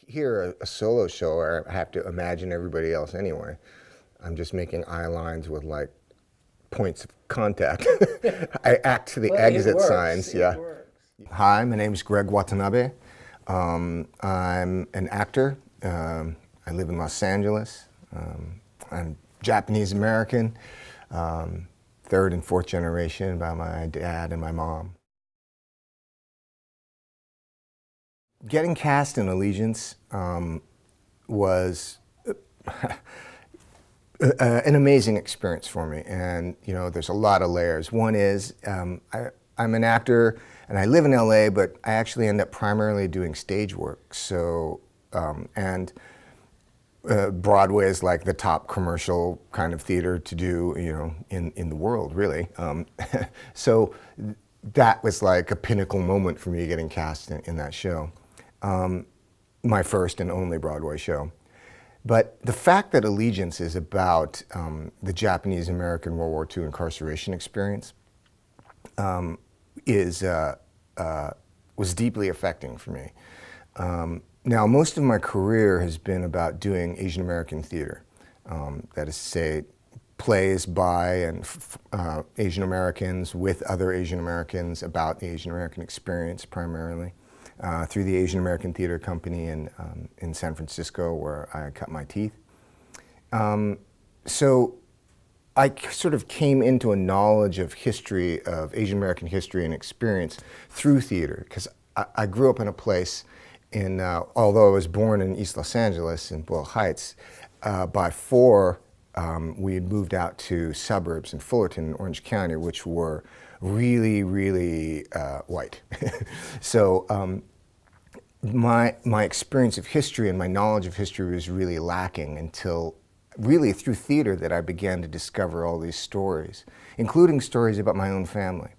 hear a solo show, I have to imagine everybody else anyway. I'm just making eye lines with like points of contact. I act to the exit signs. Yeah. Hi, my name is Greg Watanabe. I'm an actor. I live in Los Angeles. I'm Japanese American, third and fourth generation by my dad and my mom. Getting cast in Allegiance was an amazing experience for me, and there's a lot of layers. One is I'm an actor and I live in LA, but I actually end up primarily doing stage work. So Broadway is like the top commercial kind of theater to do, in the world, really. So that was like a pinnacle moment for me, getting cast in that show. My first and only Broadway show. But the fact that Allegiance is about the Japanese American World War II incarceration experience was deeply affecting for me. Now, most of my career has been about doing Asian American theater. That is to say, plays by and Asian Americans with other Asian Americans about the Asian American experience primarily. Through the Asian American Theater Company in San Francisco, where I cut my teeth. So I sort of came into a knowledge of history, of Asian American history and experience through theater, because I grew up in a place although I was born in East Los Angeles, in Boyle Heights, by four, we had moved out to suburbs in Fullerton and Orange County, which were really, really white. So my experience of history and my knowledge of history was really lacking until really through theater that I began to discover all these stories, including stories about my own family.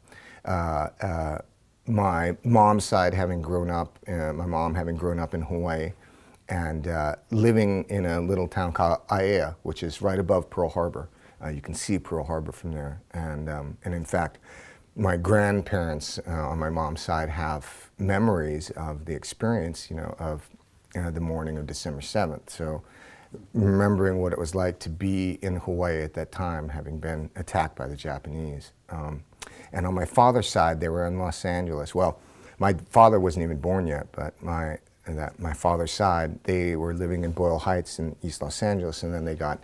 My mom's side having grown up, my mom having grown up in Hawaii, and living in a little town called Aiea, which is right above Pearl Harbor. You can see Pearl Harbor from there. And in fact, my grandparents on my mom's side have memories of the experience, of the morning of December 7th. So remembering what it was like to be in Hawaii at that time, having been attacked by the Japanese. And on my father's side, they were in Los Angeles. Well, my father wasn't even born yet, but my father's side, they were living in Boyle Heights in East Los Angeles, and then they got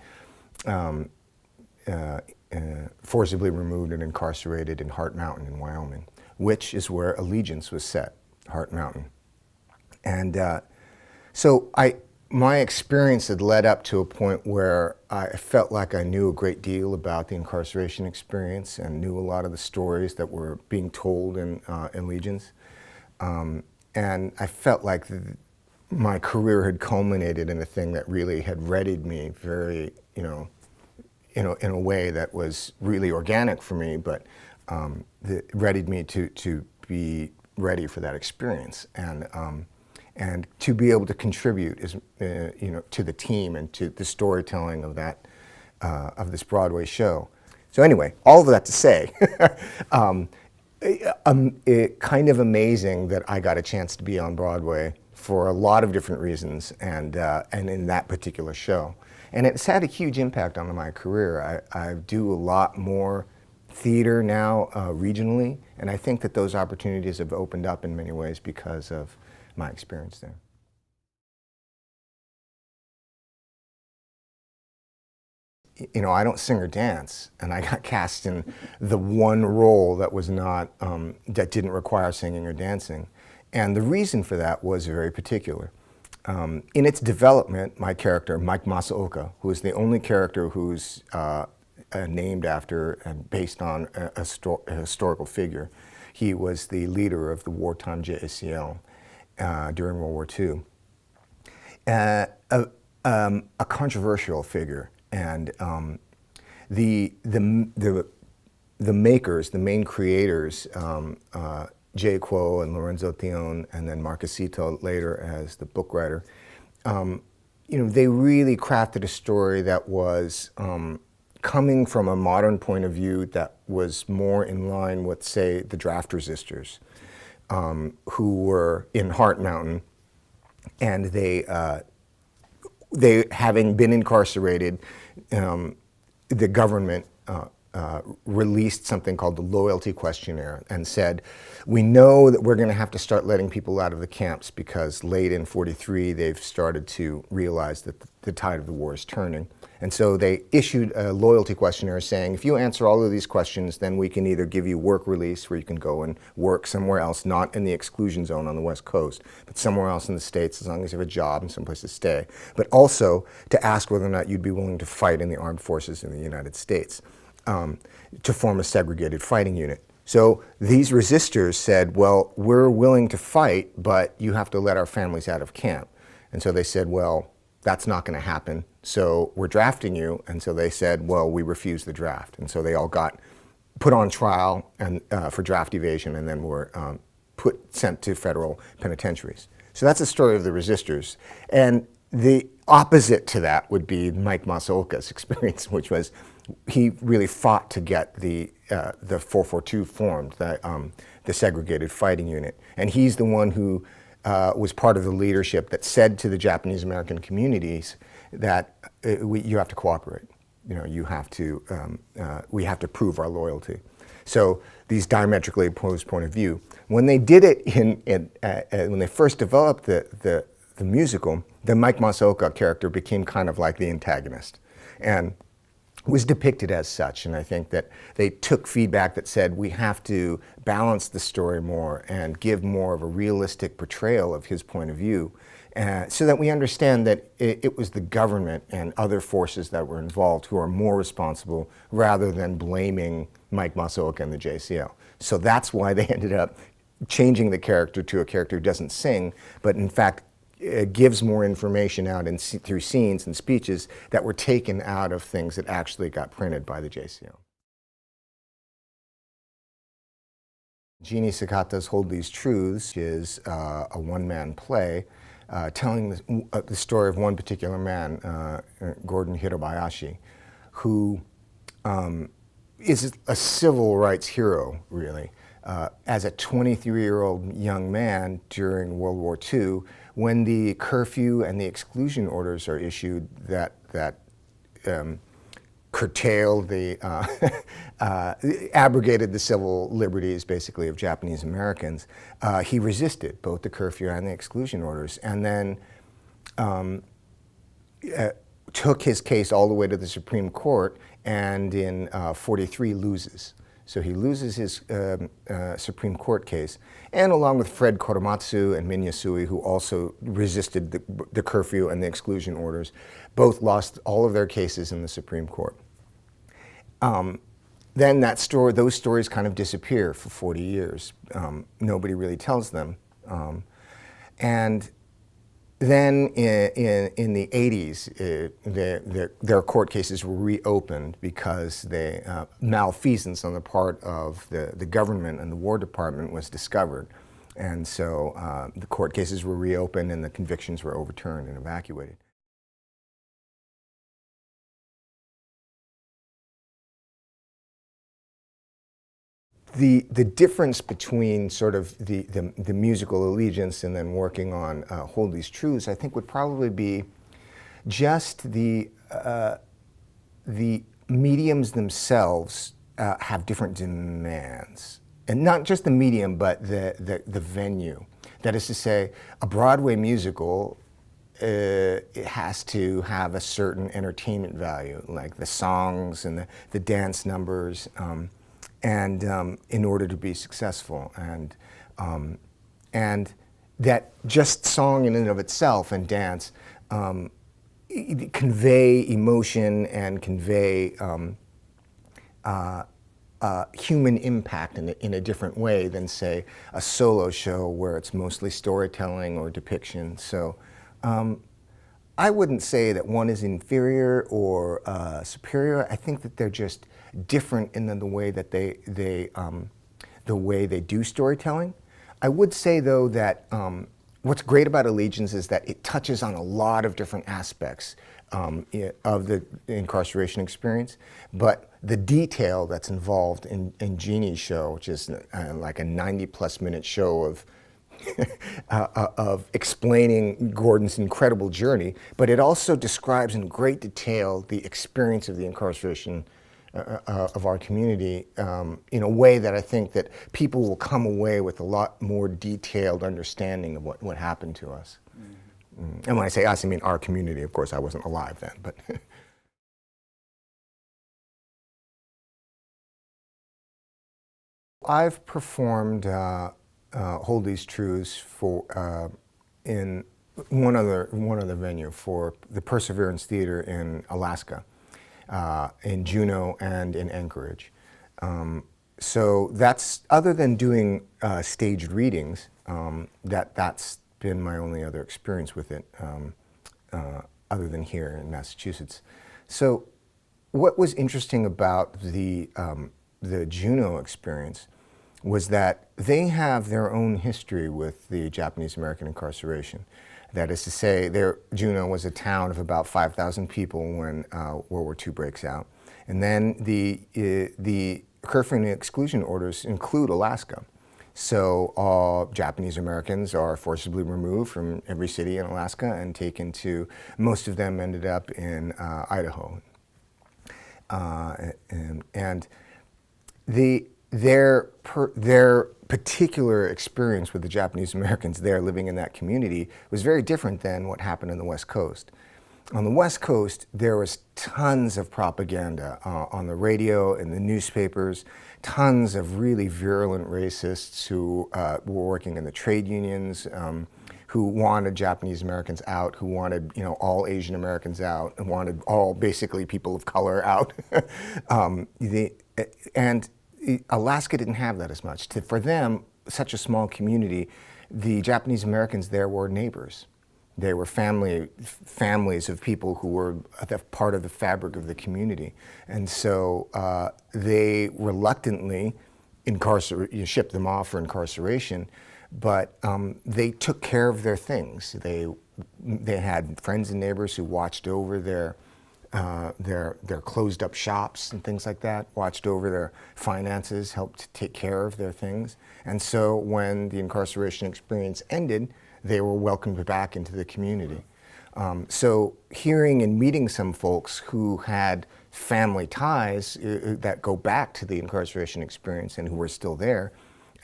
forcibly removed and incarcerated in Heart Mountain in Wyoming, which is where Allegiance was set, Heart Mountain. And so my experience had led up to a point where I felt like I knew a great deal about the incarceration experience and knew a lot of the stories that were being told in Allegiance. And I felt like my career had culminated in a thing that really had readied me very, in a way that was really organic for me, but that readied me to be ready for that experience. And to be able to contribute to the team and to the storytelling of that of this Broadway show. So anyway, all of that to say, it kind of amazing that I got a chance to be on Broadway for a lot of different reasons, and in that particular show, and it's had a huge impact on my career. I do a lot more theater now regionally, and I think that those opportunities have opened up in many ways because of my experience there. I don't sing or dance, and I got cast in the one role that was not, that didn't require singing or dancing. And the reason for that was very particular. In its development, my character, Mike Masaoka, who is the only character who's named after and based on a historical figure, he was the leader of the wartime JACL. During World War II, a controversial figure, and the makers, the main creators, Jay Kuo and Lorenzo Theon, and then Marquesito later as the book writer, they really crafted a story that was coming from a modern point of view that was more in line with, say, the draft resistors. Who were in Heart Mountain and they having been incarcerated, the government released something called the loyalty questionnaire and said, we know that we're going to have to start letting people out of the camps because late in 43 they've started to realize that the tide of the war is turning. And so they issued a loyalty questionnaire saying, if you answer all of these questions, then we can either give you work release where you can go and work somewhere else, not in the exclusion zone on the West Coast, but somewhere else in the States as long as you have a job and someplace to stay, but also to ask whether or not you'd be willing to fight in the armed forces in the United States. To form a segregated fighting unit. So these resistors said, well, we're willing to fight, but you have to let our families out of camp. And so they said, well, that's not going to happen, so we're drafting you. And so they said, well, we refuse the draft. And so they all got put on trial and, for draft evasion, and then were sent to federal penitentiaries. So that's the story of the resistors. And the opposite to that would be Mike Masaoka's experience, which was he really fought to get the 442 formed, the segregated fighting unit. And he's the one who was part of the leadership that said to the Japanese American communities that you have to cooperate. You know, you have to, we have to prove our loyalty. So these diametrically opposed point of view. When they did it when they first developed the musical, the Mike Masaoka character became kind of like the antagonist, and was depicted as such. And I think that they took feedback that said we have to balance the story more and give more of a realistic portrayal of his point of view, so that we understand that it was the government and other forces that were involved who are more responsible, rather than blaming Mike Masaoka and the JCL. So that's why they ended up changing the character to a character who doesn't sing, but in fact gives more information out through scenes and speeches that were taken out of things that actually got printed by the JCL. Jeanne Sakata's Hold These Truths is a one-man play telling the story of one particular man, Gordon Hirabayashi, who is a civil rights hero, really. As a 23-year-old young man during World War II, when the curfew and the exclusion orders are issued that curtailed abrogated the civil liberties, basically, of Japanese Americans, he resisted both the curfew and the exclusion orders, and then took his case all the way to the Supreme Court, and in 43 loses. So he loses his Supreme Court case, and along with Fred Korematsu and Min Yasui, who also resisted the curfew and the exclusion orders, both lost all of their cases in the Supreme Court. Then those stories kind of disappear for 40 years. Nobody really tells them. And then in the 80s, their court cases were reopened because malfeasance on the part of the government and the War Department was discovered. And so the court cases were reopened and the convictions were overturned and evacuated. The difference between sort of the musical allegiance and then working on Hold These Truths, I think, would probably be just the mediums themselves have different demands. And not just the medium, but the venue. That is to say, a Broadway musical it has to have a certain entertainment value, like the songs and the dance numbers. And in order to be successful, and that just song in and of itself and dance convey emotion and convey human impact in a different way than, say, a solo show where it's mostly storytelling or depiction. So I wouldn't say that one is inferior or superior. I think that they're just different in the way that they do storytelling. I would say, though, that what's great about Allegiance is that it touches on a lot of different aspects of the incarceration experience, but the detail that's involved in Jeanne's show, which is like a 90-plus minute show of of explaining Gordon's incredible journey, but it also describes in great detail the experience of the incarceration of our community in a way that I think that people will come away with a lot more detailed understanding of what happened to us. Mm-hmm. And when I say us, I mean our community. Of course, I wasn't alive then, but. I've performed Hold These Truths for in one other venue for the Perseverance Theater in Alaska, in Juneau and in Anchorage. So that's, other than doing staged readings, that's been my only other experience with it, other than here in Massachusetts. So what was interesting about the Juneau experience was that they have their own history with the Japanese American incarceration. That is to say, Juneau was a town of about 5,000 people when World War II breaks out. And then the curfew and exclusion orders include Alaska. So all Japanese Americans are forcibly removed from every city in Alaska and taken to, most of them ended up in Idaho. And their particular experience with the Japanese Americans there living in that community was very different than what happened on the West Coast. On the West Coast, there was tons of propaganda on the radio and the newspapers, tons of really virulent racists who were working in the trade unions, who wanted Japanese Americans out, who wanted, all Asian Americans out, and wanted all basically people of color out. And Alaska didn't have that as much. For them, such a small community, the Japanese Americans there were neighbors. They were families of people who were part of the fabric of the community. And so they reluctantly shipped them off for incarceration, but they took care of their things. They had friends and neighbors who watched over their closed up shops and things like that, watched over their finances, helped take care of their things. And so when the incarceration experience ended, they were welcomed back into the community. So hearing and meeting some folks who had family ties that go back to the incarceration experience and who were still there,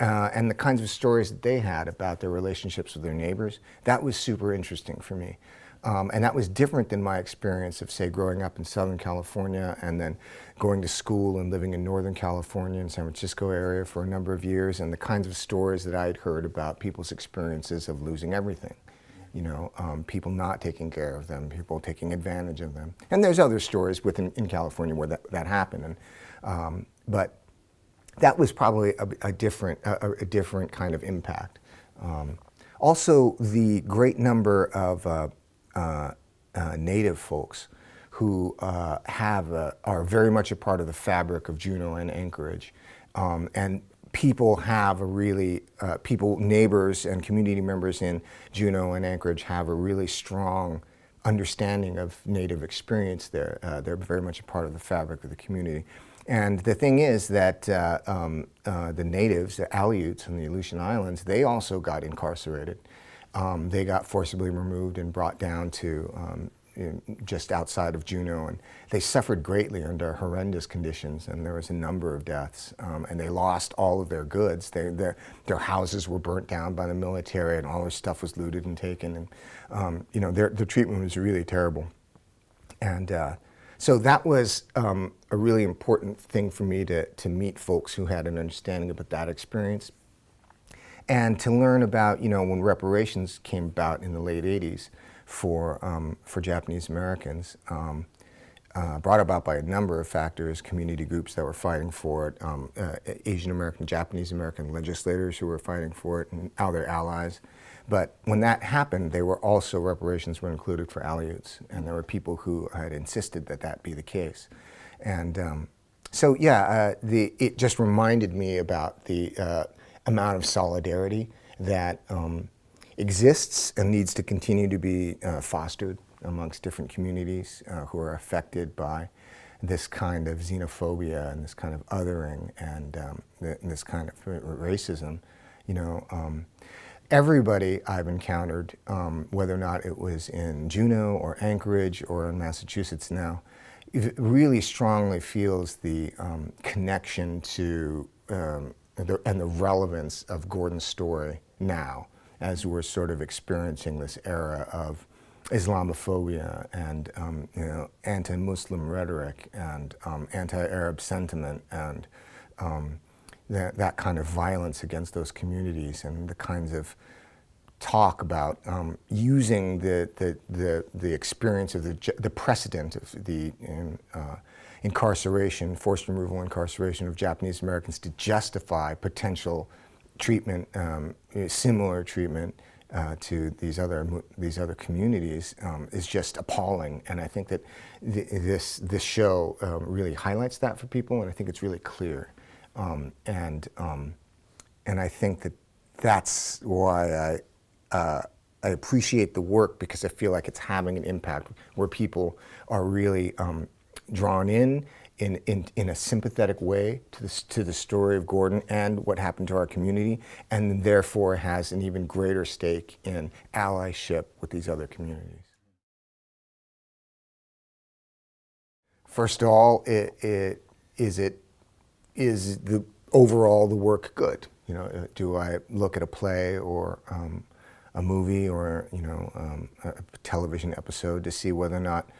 and the kinds of stories that they had about their relationships with their neighbors, that was super interesting for me. And that was different than my experience of, say, growing up in Southern California and then going to school and living in Northern California and San Francisco area for a number of years, and the kinds of stories that I'd heard about people's experiences of losing everything. People not taking care of them, people taking advantage of them. And there's other stories in California where that happened. But that was probably a different kind of impact. Also, the great number of Native folks who are very much a part of the fabric of Juneau and Anchorage, and people have neighbors and community members in Juneau and Anchorage have a really strong understanding of Native experience there. They're very much a part of the fabric of the community. And the thing is that the natives, the Aleuts in the Aleutian Islands, they also got incarcerated. They got forcibly removed and brought down to just outside of Juneau, and they suffered greatly under horrendous conditions, and there was a number of deaths, and they lost all of their goods. Their houses were burnt down by the military, and all their stuff was looted and taken, and their treatment was really terrible. And so that was a really important thing for me to meet folks who had an understanding about that experience. And to learn about, when reparations came about in the late 80s for Japanese Americans, brought about by a number of factors, community groups that were fighting for it, Asian American, Japanese American legislators who were fighting for it, and other allies. But when that happened, reparations were included for Aleuts, and there were people who had insisted that be the case. And so, yeah, it just reminded me about the amount of solidarity that exists and needs to continue to be fostered amongst different communities who are affected by this kind of xenophobia and this kind of othering and this kind of racism. everybody I've encountered, whether or not it was in Juneau or Anchorage or in Massachusetts now, it really strongly feels the connection to and the relevance of Gordon's story now, as we're sort of experiencing this era of Islamophobia and anti-Muslim rhetoric and anti-Arab sentiment and that kind of violence against those communities, and the kinds of talk about using the experience of the precedent of the incarceration, forced removal incarceration of Japanese Americans to justify potential treatment, similar treatment to these other communities is just appalling. And I think that this show really highlights that for people, and I think it's really clear. And I think that that's why I appreciate the work, because I feel like it's having an impact where people are really drawn in a sympathetic way to the story of Gordon and what happened to our community, and therefore has an even greater stake in allyship with these other communities. First of all, is the overall the work good? You know, do I look at a play or a movie or a television episode to see whether or not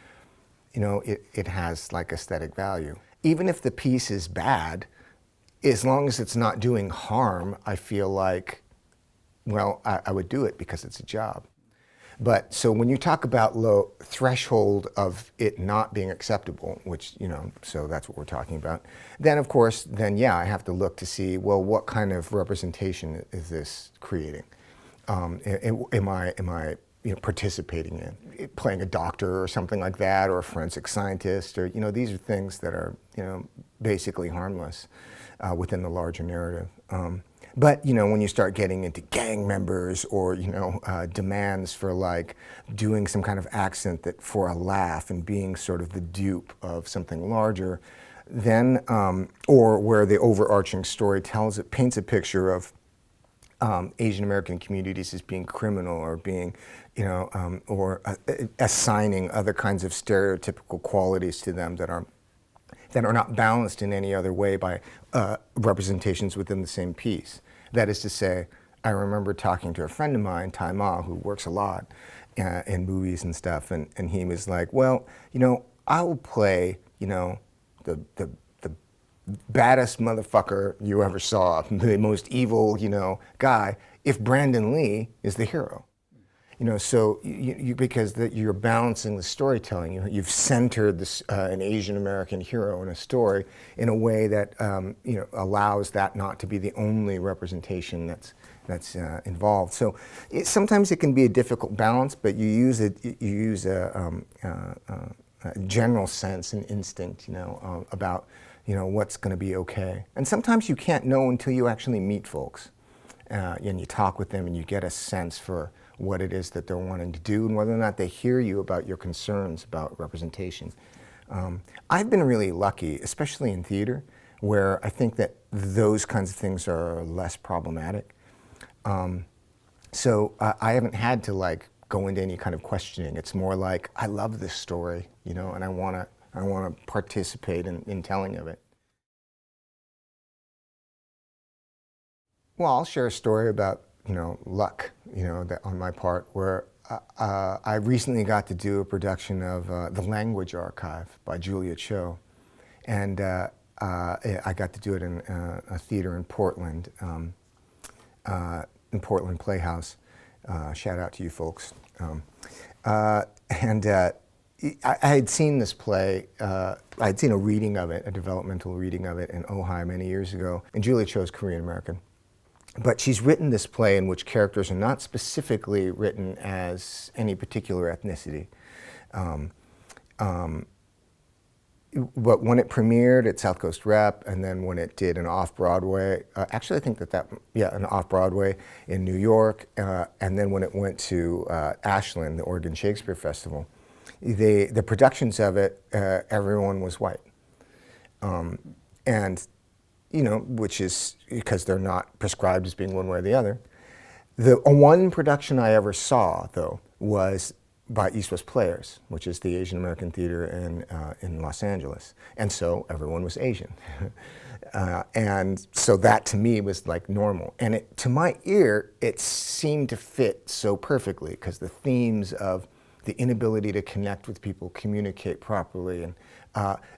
it has like aesthetic value? Even if the piece is bad, as long as it's not doing harm, I feel like, well, I would do it because it's a job. But so when you talk about low threshold of it not being acceptable, which, so that's what we're talking about, then of course, yeah, I have to look to see, well, what kind of representation is this creating? Am I participating in playing a doctor or something like that, or a forensic scientist, or these are things that are basically harmless within the larger narrative. But when you start getting into gang members or demands for like doing some kind of accent that for a laugh and being sort of the dupe of something larger, then or where the overarching story paints a picture of Asian American communities as being criminal or being, or assigning other kinds of stereotypical qualities to them that are not balanced in any other way by representations within the same piece. That is to say, I remember talking to a friend of mine, Tai Ma, who works a lot in movies and stuff, and he was like, well, I will play, the baddest motherfucker you ever saw, the most evil, guy, if Brandon Lee is the hero. So because you're balancing the storytelling, you've centered this, an Asian American hero in a story in a way that allows that not to be the only representation that's involved. So sometimes it can be a difficult balance, but you use a general sense and instinct, about what's going to be okay. And sometimes you can't know until you actually meet folks, and you talk with them and you get a sense for what it is that they're wanting to do and whether or not they hear you about your concerns about representation. I've been really lucky, especially in theater, where I think that those kinds of things are less problematic. So I haven't had to go into any kind of questioning. It's more like, I love this story, and I want to participate in telling of it. Well, I'll share a story about luck, that on my part, where I recently got to do a production of The Language Archive by Julia Cho, and I got to do it in a theater in Portland Playhouse. Shout out to you folks. I had seen this play. I had seen a reading of it, a developmental reading of it in Ojai many years ago, and Julia Cho's Korean American. But she's written this play in which characters are not specifically written as any particular ethnicity. But when it premiered at South Coast Rep, and then when it did an off-Broadway, actually I think an off-Broadway in New York, and then when it went to Ashland, the Oregon Shakespeare Festival, the productions of it, everyone was white. And which is because they're not prescribed as being one way or the other. The one production I ever saw, though, was by East West Players, which is the Asian American theater in Los Angeles. And so everyone was Asian. And so that to me was like normal. And to my ear, it seemed to fit so perfectly because the themes of the inability to connect with people, communicate properly, and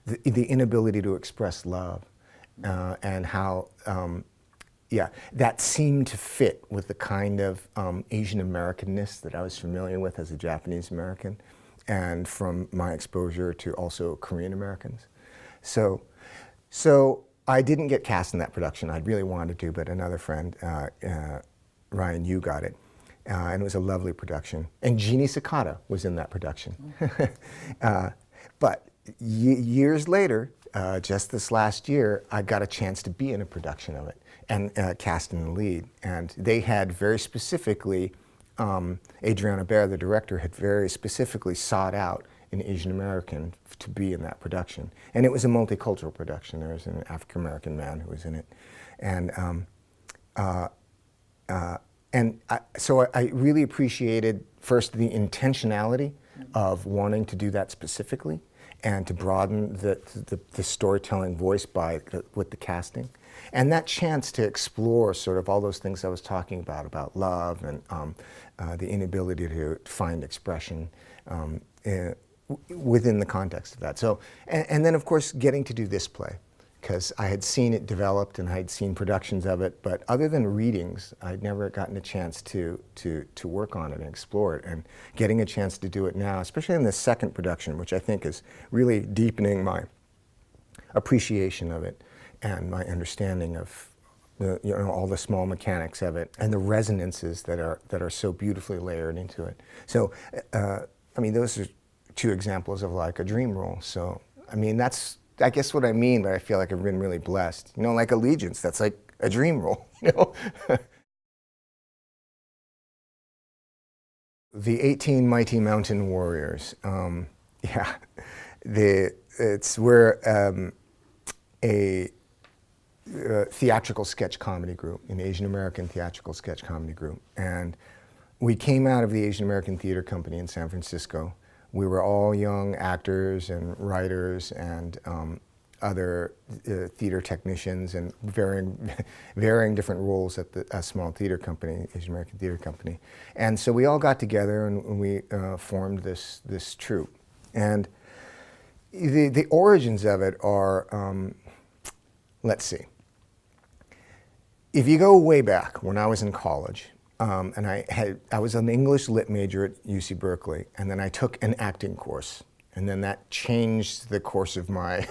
the inability to express love, and how, yeah, that seemed to fit with the kind of Asian Americanness that I was familiar with as a Japanese American, and from my exposure to also Korean Americans. So I didn't get cast in that production. I really wanted to, but another friend, Ryan Yu, got it. And it was a lovely production. And Jeanne Sakata was in that production. But years later, just this last year, I got a chance to be in a production of it and cast in the lead. And they had very specifically, Adriana Baer, the director, had very specifically sought out an Asian American to be in that production. And it was a multicultural production. There was an African American man who was in it. So I really appreciated, first, the intentionality of wanting to do that specifically and to broaden the storytelling voice with the casting. And that chance to explore sort of all those things I was talking about love and the inability to find expression within the context of that. So, and then of course getting to do this play, because I had seen it developed and I had seen productions of it, but other than readings, I'd never gotten a chance to work on it and explore it. And getting a chance to do it now, especially in the second production, which I think is really deepening my appreciation of it and my understanding of all the small mechanics of it and the resonances that are so beautifully layered into it. So, I mean, those are two examples of like a dream role. So, I mean, that's, I guess, what I mean, but I feel like I've been really blessed. You know, like Allegiance, that's like a dream role, you know? The 18 Mighty Mountain Warriors, yeah. We're a theatrical sketch comedy group, an Asian American theatrical sketch comedy group. And we came out of the Asian American Theater Company in San Francisco. We were all young actors and writers and other theater technicians and varying different roles at a small theater company, Asian American Theater Company. And so we all got together and we formed this troupe. And the origins of it are, let's see. If you go way back when I was in college, and I was an English lit major at UC Berkeley, and then I took an acting course, and then that changed the course of my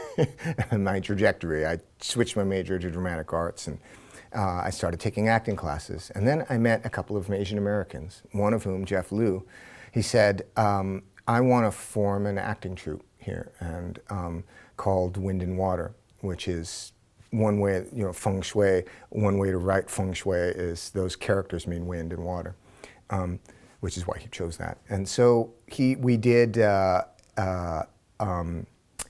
my trajectory. I switched my major to dramatic arts, and I started taking acting classes. And then I met a couple of Asian Americans, one of whom, Jeff Liu, he said, I want to form an acting troupe here, and called Wind and Water, which is one way, you know, feng shui, one way to write feng shui is those characters mean wind and water, which is why he chose that. And so we did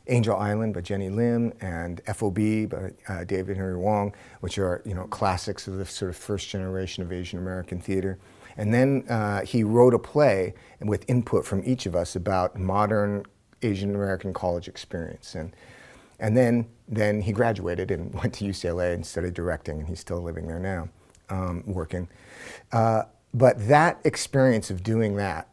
Angel Island by Jenny Lim and FOB by David Henry Wong, which are, you know, classics of the sort of first generation of Asian American theater. And then he wrote a play with input from each of us about modern Asian American college experience. And then he graduated and went to UCLA and started directing, and he's still living there now, working. But that experience of doing that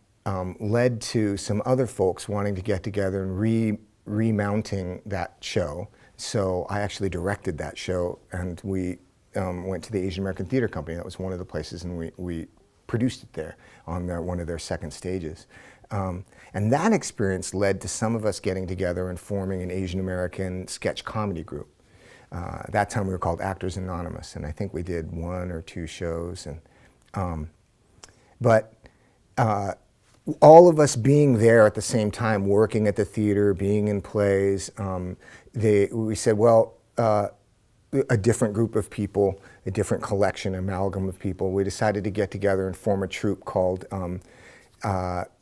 led to some other folks wanting to get together and remounting that show. So I actually directed that show, and we went to the Asian American Theater Company. That was one of the places, and we produced it there on one of their second stages. And that experience led to some of us getting together and forming an Asian American sketch comedy group. At that time we were called Actors Anonymous, and I think we did 1 or 2 shows. But all of us being there at the same time, working at the theater, being in plays, we said, well, a different group of people, a different collection, amalgam of people, we decided to get together and form a troupe called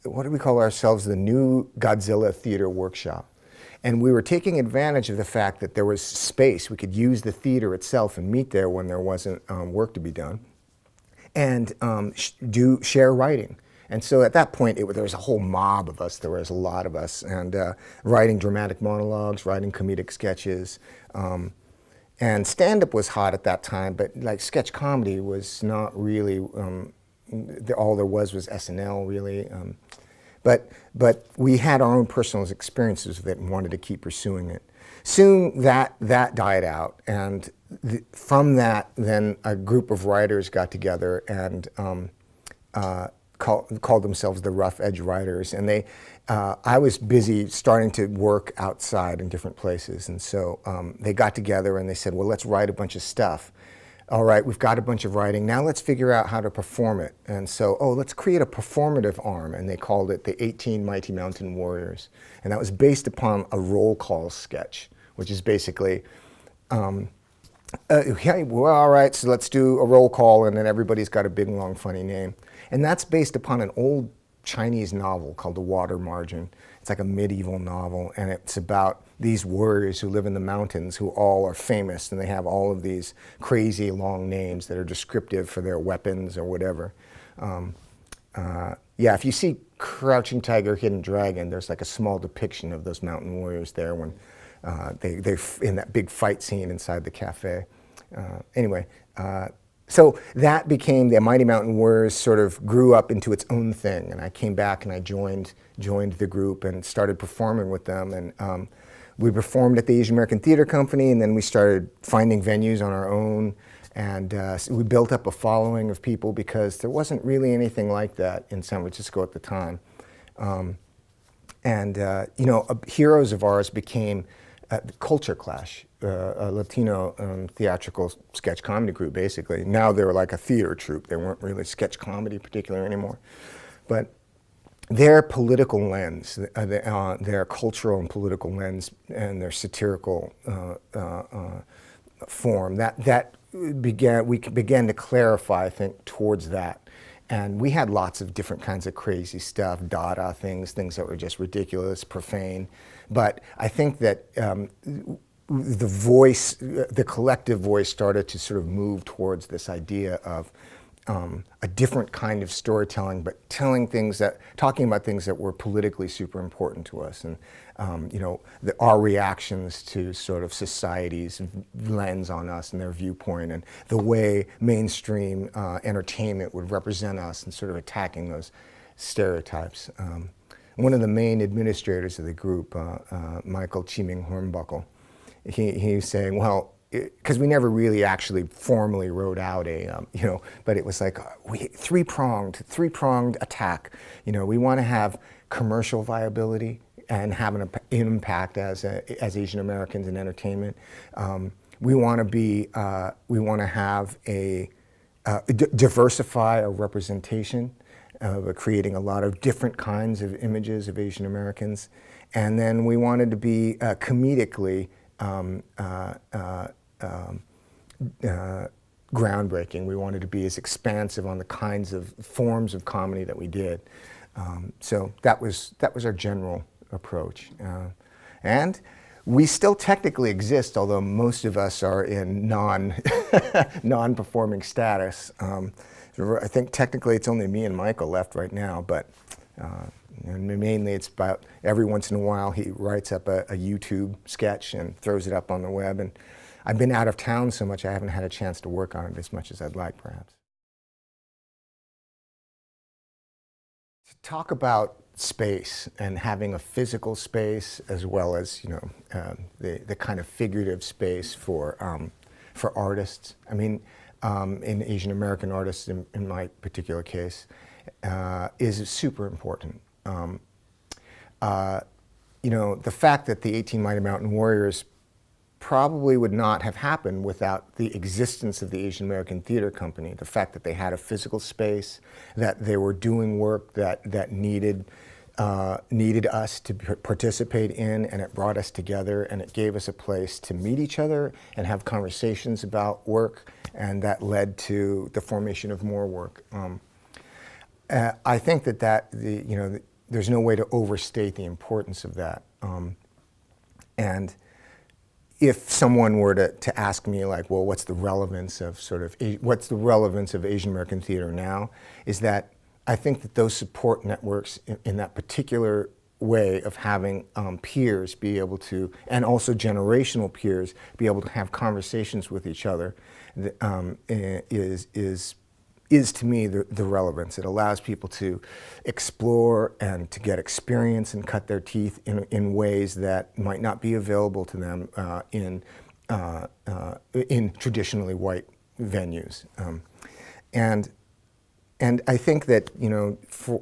what do we call ourselves? The New Godzilla Theater Workshop. And we were taking advantage of the fact that there was space. We could use the theater itself and meet there when there wasn't work to be done. and do share writing. And so at that point, there was a whole mob of us. There was a lot of us, and writing dramatic monologues, writing comedic sketches. And stand-up was hot at that time, but like sketch comedy was not really, all there was SNL really. But we had our own personal experiences with it and wanted to keep pursuing it. Soon that died out, and from that, then a group of writers got together and called themselves the Rough Edge Writers, and I was busy starting to work outside in different places, and so they got together and they said, well, let's write a bunch of stuff. All right, we've got a bunch of writing, now let's figure out how to perform it. And so, let's create a performative arm, and they called it the 18 Mighty Mountain Warriors. And that was based upon a roll call sketch, which is basically, hey, well, all right, so let's do a roll call, and then everybody's got a big, long, funny name. And that's based upon an old Chinese novel called The Water Margin. It's like a medieval novel, and it's about these warriors who live in the mountains who all are famous, and they have all of these crazy long names that are descriptive for their weapons or whatever. Yeah, if you see Crouching Tiger, Hidden Dragon, there's like a small depiction of those mountain warriors there when they're in that big fight scene inside the cafe. Anyway, so that became, the Mighty Mountain Warriors sort of grew up into its own thing, and I came back and I joined the group and started performing with them, and we performed at the Asian American Theater Company, and then we started finding venues on our own, and so we built up a following of people because there wasn't really anything like that in San Francisco at the time. Heroes of ours became Culture Clash, a Latino theatrical sketch comedy group, basically. Now they're like a theater troupe. They weren't really sketch comedy particularly anymore. But their political lens, their cultural and political lens, and their satirical form, we began to clarify, I think, towards that. And we had lots of different kinds of crazy stuff, Dada things that were just ridiculous, profane. But I think that the voice, the collective voice, started to sort of move towards this idea of a different kind of storytelling, but talking about things that were politically super important to us, and our reactions to sort of society's lens on us and their viewpoint, and the way mainstream entertainment would represent us, and sort of attacking those stereotypes. One of the main administrators of the group, Michael Chiming Hornbuckle, he was saying, well, because we never really actually formally wrote out but it was like three-pronged attack. We want to have commercial viability and have an impact as Asian Americans in entertainment. We want to have diversify our representation, creating a lot of different kinds of images of Asian Americans, and then we wanted to be comedically groundbreaking. We wanted to be as expansive on the kinds of forms of comedy that we did. So that was our general approach. And we still technically exist, although most of us are in non-performing status. I think technically it's only me and Michael left right now, but mainly it's about every once in a while he writes up a YouTube sketch and throws it up on the web. And I've been out of town so much I haven't had a chance to work on it as much as I'd like, perhaps. To talk about space and having a physical space as well as the kind of figurative space for artists. I mean, in Asian American artists, in my particular case, is super important. The fact that the 18 Mighty Mountain Warriors probably would not have happened without the existence of the Asian American Theater Company. The fact that they had a physical space, that they were doing work that needed us to participate in, and it brought us together, and it gave us a place to meet each other and have conversations about work, and that led to the formation of more work. I think there's no way to overstate the importance of that. And if someone were to ask me, like, well, what's the relevance of Asian American theater now, is that I think that those support networks in that particular way of having peers be able to, and also generational peers, be able to have conversations with each other, is to me the relevance. It allows people to explore and to get experience and cut their teeth in ways that might not be available to them in traditionally white venues. And I think that, you know, for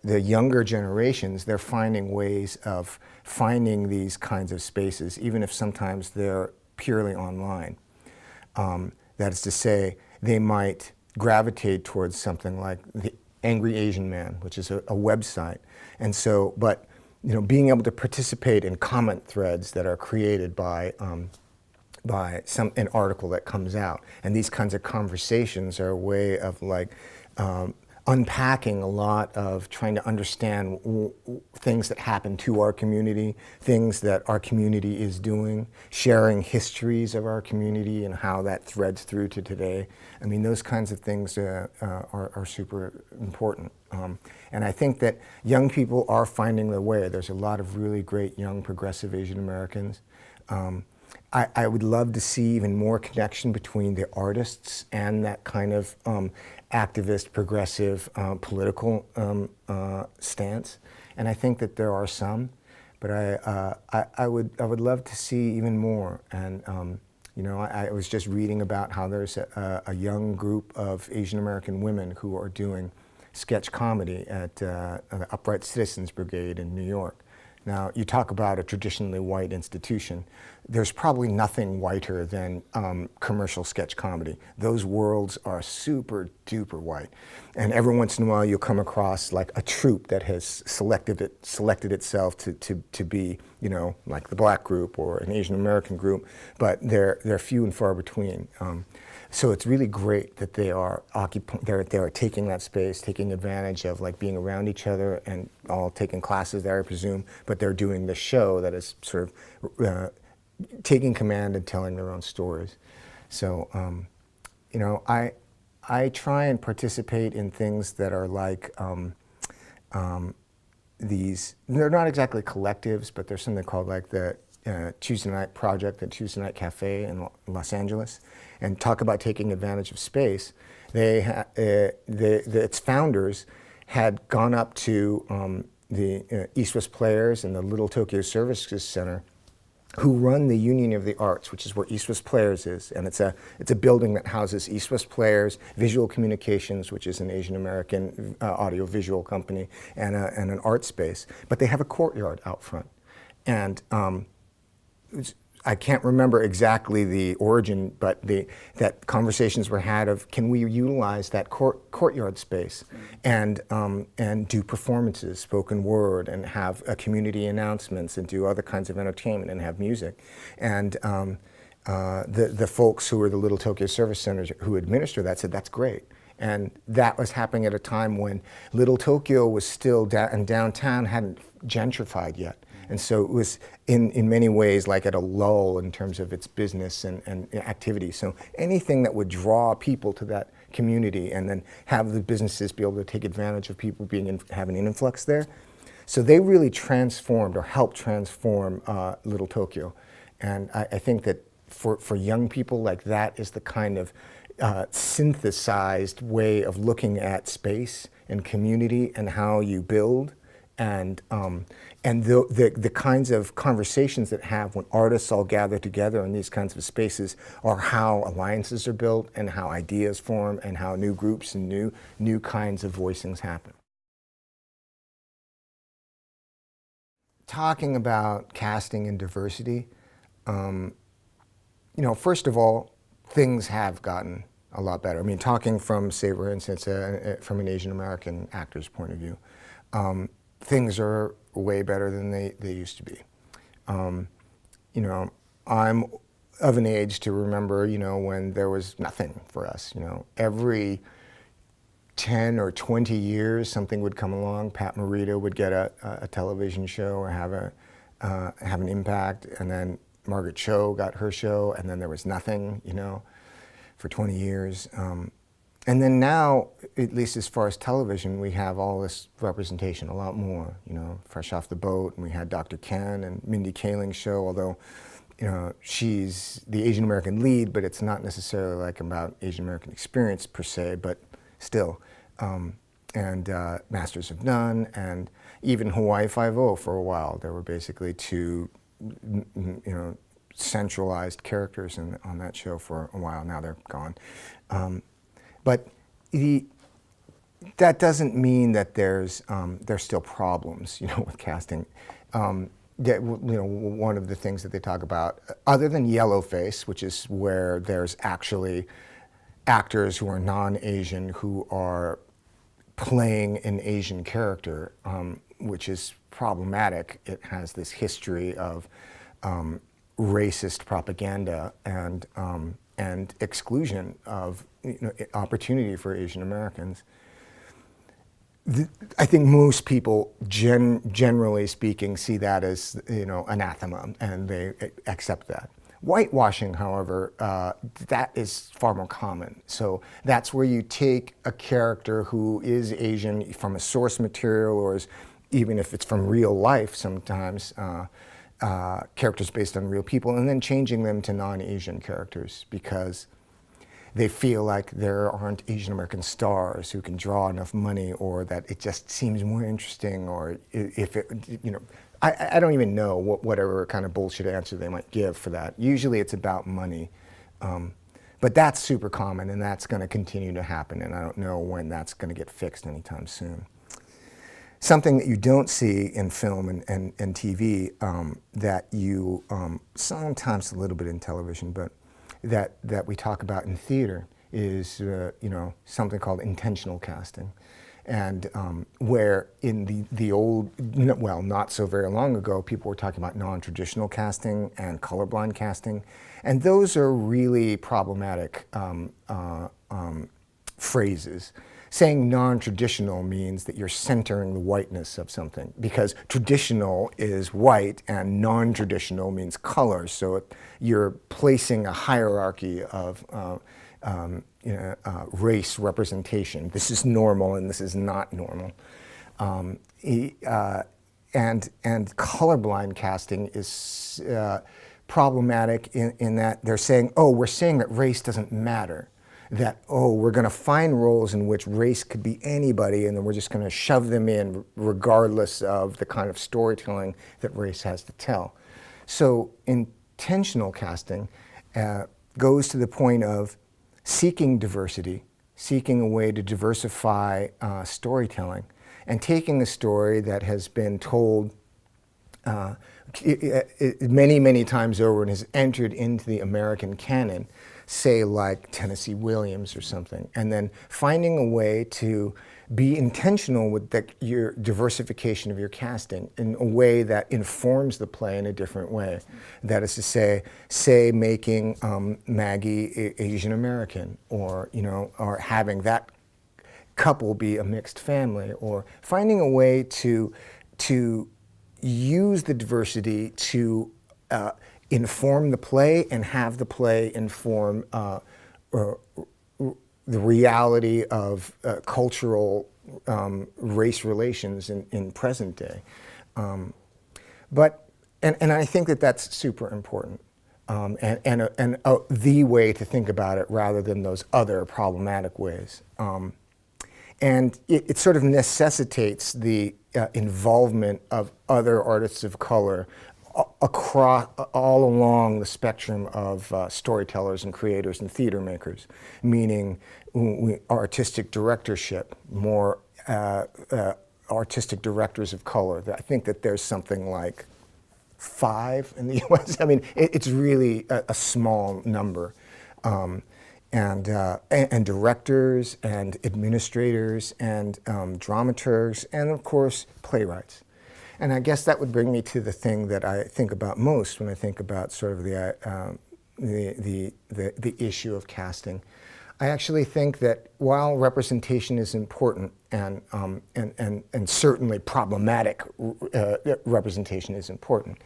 the younger generations, they're finding ways of finding these kinds of spaces, even if sometimes they're purely online. That is to say, they might gravitate towards something like the Angry Asian Man, which is a website. And so, but, you know, being able to participate in comment threads that are created by an article that comes out. And these kinds of conversations are a way of, like, unpacking a lot of trying to understand things that happen to our community, things that our community is doing, sharing histories of our community and how that threads through to today. I mean, those kinds of things are super important. And I think that young people are finding their way. There's a lot of really great young progressive Asian Americans. I would love to see even more connection between the artists and that kind of activist, progressive, political stance. And I think that there are some, but I would love to see even more. And you know, I was just reading about how there's a young group of Asian American women who are doing sketch comedy at the Upright Citizens Brigade in New York. Now, you talk about a traditionally white institution. There's probably nothing whiter than commercial sketch comedy. Those worlds are super duper white. And every once in a while you'll come across like a troupe that has selected itself to be, you know, like the black group or an Asian American group, but they're few and far between. So it's really great that they are taking that space, taking advantage of, like, being around each other and all taking classes there, I presume, but they're doing this show that is sort of taking command and telling their own stories. So, you know, I try and participate in things that are like these, they're not exactly collectives, but there's something called like the Tuesday Night Project, the Tuesday Night Cafe in Los Angeles, and talk about taking advantage of space. Its founders had gone up to the East West Players and the Little Tokyo Services Center, who run the Union of the Arts, which is where East West Players is, and it's a building that houses East West Players, Visual Communications, which is an Asian American audio-visual company, and an art space. But they have a courtyard out front, and I can't remember exactly the origin, but that conversations were had of, can we utilize that courtyard space and do performances, spoken word, and have community announcements, and do other kinds of entertainment, and have music. And the folks who were the Little Tokyo Service Centers who administer that said, that's great. And that was happening at a time when Little Tokyo was still and downtown hadn't gentrified yet. And so it was in many ways like at a lull in terms of its business and activity. So anything that would draw people to that community and then have the businesses be able to take advantage of people having an influx there. So they really transformed or helped transform Little Tokyo. And I think that for young people, like, that is the kind of synthesized way of looking at space and community and how you build. And the kinds of conversations that have when artists all gather together in these kinds of spaces are how alliances are built and how ideas form and how new groups and new kinds of voicings happen. Talking about casting and diversity, you know, first of all, things have gotten a lot better. I mean, talking from, say, for instance, from an Asian American actor's point of view, things are way better than they used to be. You know, I'm of an age to remember, you know, when there was nothing for us. You know, every 10 or 20 years, something would come along. Pat Morita would get a television show or have an impact, and then Margaret Cho got her show, and then there was nothing, for 20 years. And then now, at least as far as television, we have all this representation, a lot more, Fresh Off the Boat, and we had Dr. Ken and Mindy Kaling's show, although, she's the Asian American lead, but it's not necessarily like about Asian American experience per se, but still. And Masters of None, and even Hawaii Five-0 for a while. There were basically two, centralized characters on that show for a while. Now they're gone. But that doesn't mean that there's still problems, with casting. One of the things that they talk about, other than yellowface, which is where there's actually actors who are non-Asian who are playing an Asian character, which is problematic. It has this history of racist propaganda and exclusion of opportunity for Asian Americans. I think most people, generally speaking, see that as anathema, and they accept that. Whitewashing, however, that is far more common. So that's where you take a character who is Asian from a source material, or even if it's from real life sometimes, characters based on real people, and then changing them to non-Asian characters because they feel like there aren't Asian American stars who can draw enough money, or that it just seems more interesting, or if it, I don't even know whatever kind of bullshit answer they might give for that. Usually it's about money. But that's super common, and that's going to continue to happen, and I don't know when that's going to get fixed anytime soon. Something that you don't see in film and TV that you, sometimes a little bit in television, but that we talk about in theater is something called intentional casting, and where in the old, well, not so very long ago, people were talking about non-traditional casting and colorblind casting, and those are really problematic phrases. Saying non-traditional means that you're centering the whiteness of something, because traditional is white and non-traditional means color. So you're placing a hierarchy of race representation. This is normal and this is not normal. And colorblind casting is problematic in that they're saying, oh, we're saying that race doesn't matter. That, oh, we're going to find roles in which race could be anybody, and then we're just going to shove them in regardless of the kind of storytelling that race has to tell. So intentional casting goes to the point of seeking diversity, seeking a way to diversify storytelling, and taking a story that has been told many, many times over and has entered into the American canon, say like Tennessee Williams or something, and then finding a way to be intentional with your diversification of your casting in a way that informs the play in a different way. That is to say making Maggie Asian American, or or having that couple be a mixed family, or finding a way to use the diversity to inform the play and have the play inform the reality of cultural race relations in present day. But I think that that's super important, and the way to think about it rather than those other problematic ways. And it sort of necessitates the involvement of other artists of color across, all along the spectrum of storytellers and creators and theater makers, meaning artistic directorship, more artistic directors of color. I think that there's something like 5 in the US. I mean, it's really a small number. And directors and administrators and dramaturgs and, of course, playwrights. And I guess that would bring me to the thing that I think about most when I think about sort of the issue of casting. I actually think that while representation is important and certainly problematic representation is important,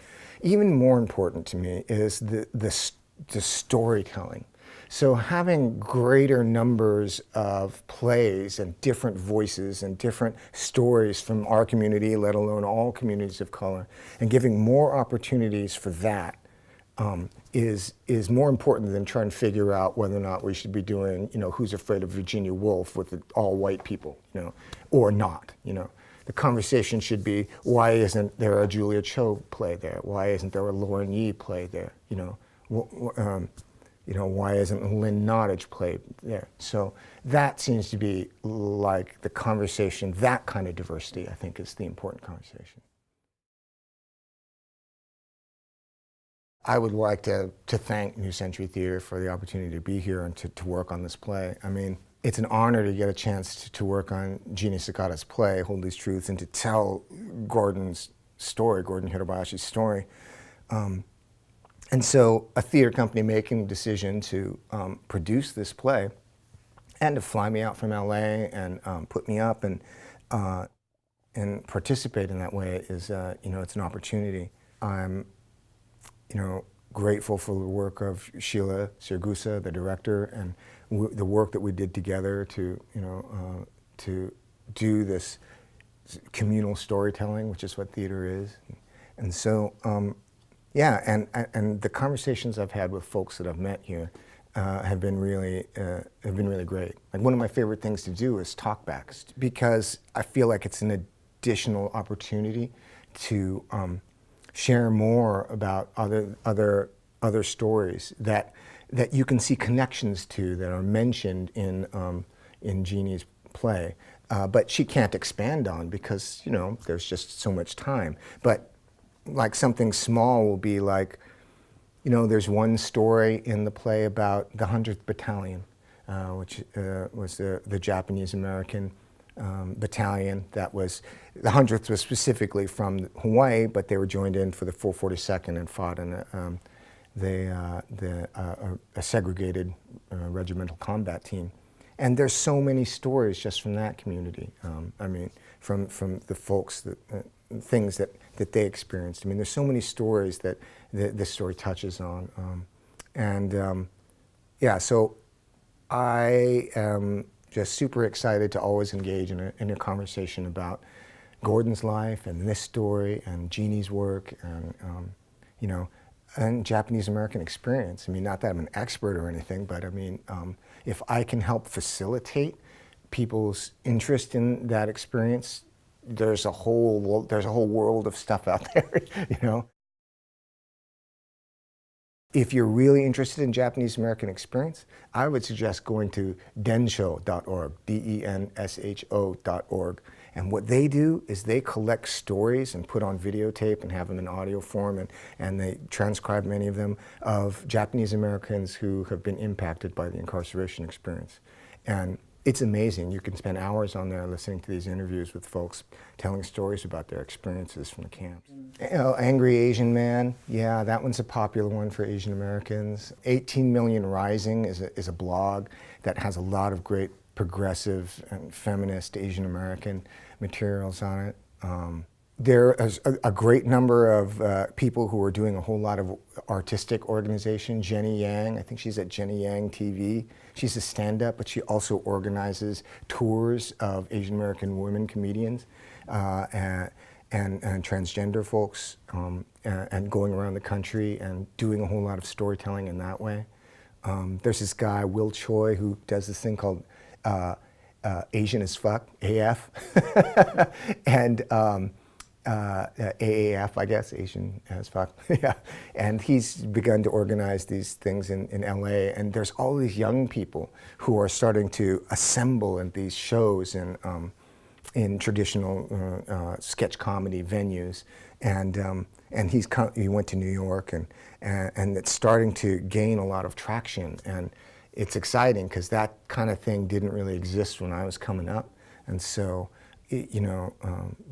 even more important to me is the storytelling. So having greater numbers of plays and different voices and different stories from our community, let alone all communities of color, and giving more opportunities for that is more important than trying to figure out whether or not we should be doing, Who's Afraid of Virginia Woolf with all white people, or not, The conversation should be, why isn't there a Julia Cho play there? Why isn't there a Lauren Yee play there? Why isn't Lynn Nottage played there? So that seems to be like the conversation, that kind of diversity, I think, is the important conversation. I would like to thank New Century Theater for the opportunity to be here and to work on this play. I mean, it's an honor to get a chance to work on Jeanne Sakata's play, Hold These Truths, and to tell Gordon's story, Gordon Hirabayashi's story. And so a theater company making the decision to produce this play and to fly me out from LA and put me up and participate in that way is, it's an opportunity. I'm grateful for the work of Sheila Sirgusa, the director, and the work that we did together to do this communal storytelling, which is what theater is. And so, yeah, and the conversations I've had with folks that I've met here have been really great. Like, one of my favorite things to do is talkbacks, because I feel like it's an additional opportunity to share more about other stories that you can see connections to that are mentioned in Jeannie's play, but she can't expand on because there's just so much time. But like something small will be like, there's one story in the play about the 100th Battalion, which was the Japanese American battalion that was, the 100th was specifically from Hawaii, but they were joined in for the 442nd and fought in a segregated regimental combat team. And there's so many stories just from that community. I mean, from the folks, things that they experienced. I mean, there's so many stories that this story touches on. Yeah, so I am just super excited to always engage in a conversation about Gordon's life and this story and Jeannie's work and, and Japanese American experience. I mean, not that I'm an expert or anything, but I mean, if I can help facilitate people's interest in that experience, there's a whole world of stuff out there, If you're really interested in Japanese American experience, I would suggest going to densho.org, densho.org. And what they do is they collect stories and put on videotape and have them in audio form, and they transcribe many of them, of Japanese Americans who have been impacted by the incarceration experience. And it's amazing. You can spend hours on there listening to these interviews with folks telling stories about their experiences from the camps. Angry Asian Man, yeah, that one's a popular one for Asian Americans. 18 Million Rising is a blog that has a lot of great progressive and feminist Asian American materials on it. There is a great number of people who are doing a whole lot of artistic organization. Jenny Yang, I think she's at Jenny Yang TV. She's a stand-up, but she also organizes tours of Asian American women comedians and transgender folks, and going around the country and doing a whole lot of storytelling in that way. There's this guy, Will Choi, who does this thing called Asian as Fuck, AF, and AAF, I guess, Asian as Fuck, yeah. And he's begun to organize these things in LA, and there's all these young people who are starting to assemble in these shows in traditional sketch comedy venues, and he went to New York, and it's starting to gain a lot of traction, and it's exciting because that kind of thing didn't really exist when I was coming up, and so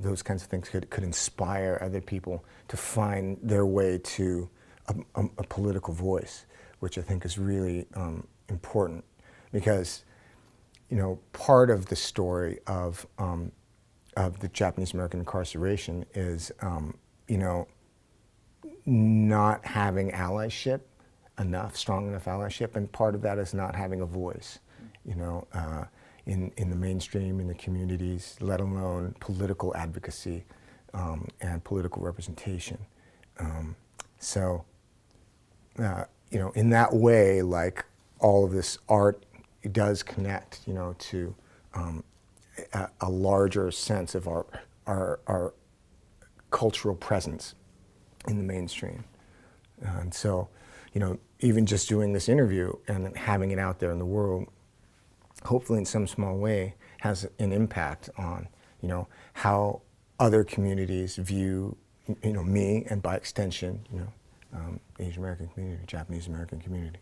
those kinds of things could inspire other people to find their way to a political voice, which I think is really important. because, part of the story of the Japanese American incarceration is, not having allyship strong enough allyship, and part of that is not having a voice, in the mainstream, in the communities, let alone political advocacy and political representation. In that way, like all of this art does connect, to a larger sense of our cultural presence in the mainstream. And so, even just doing this interview and having it out there in the world, hopefully in some small way, has an impact on, how other communities view, me, and by extension, Asian American community, Japanese American community.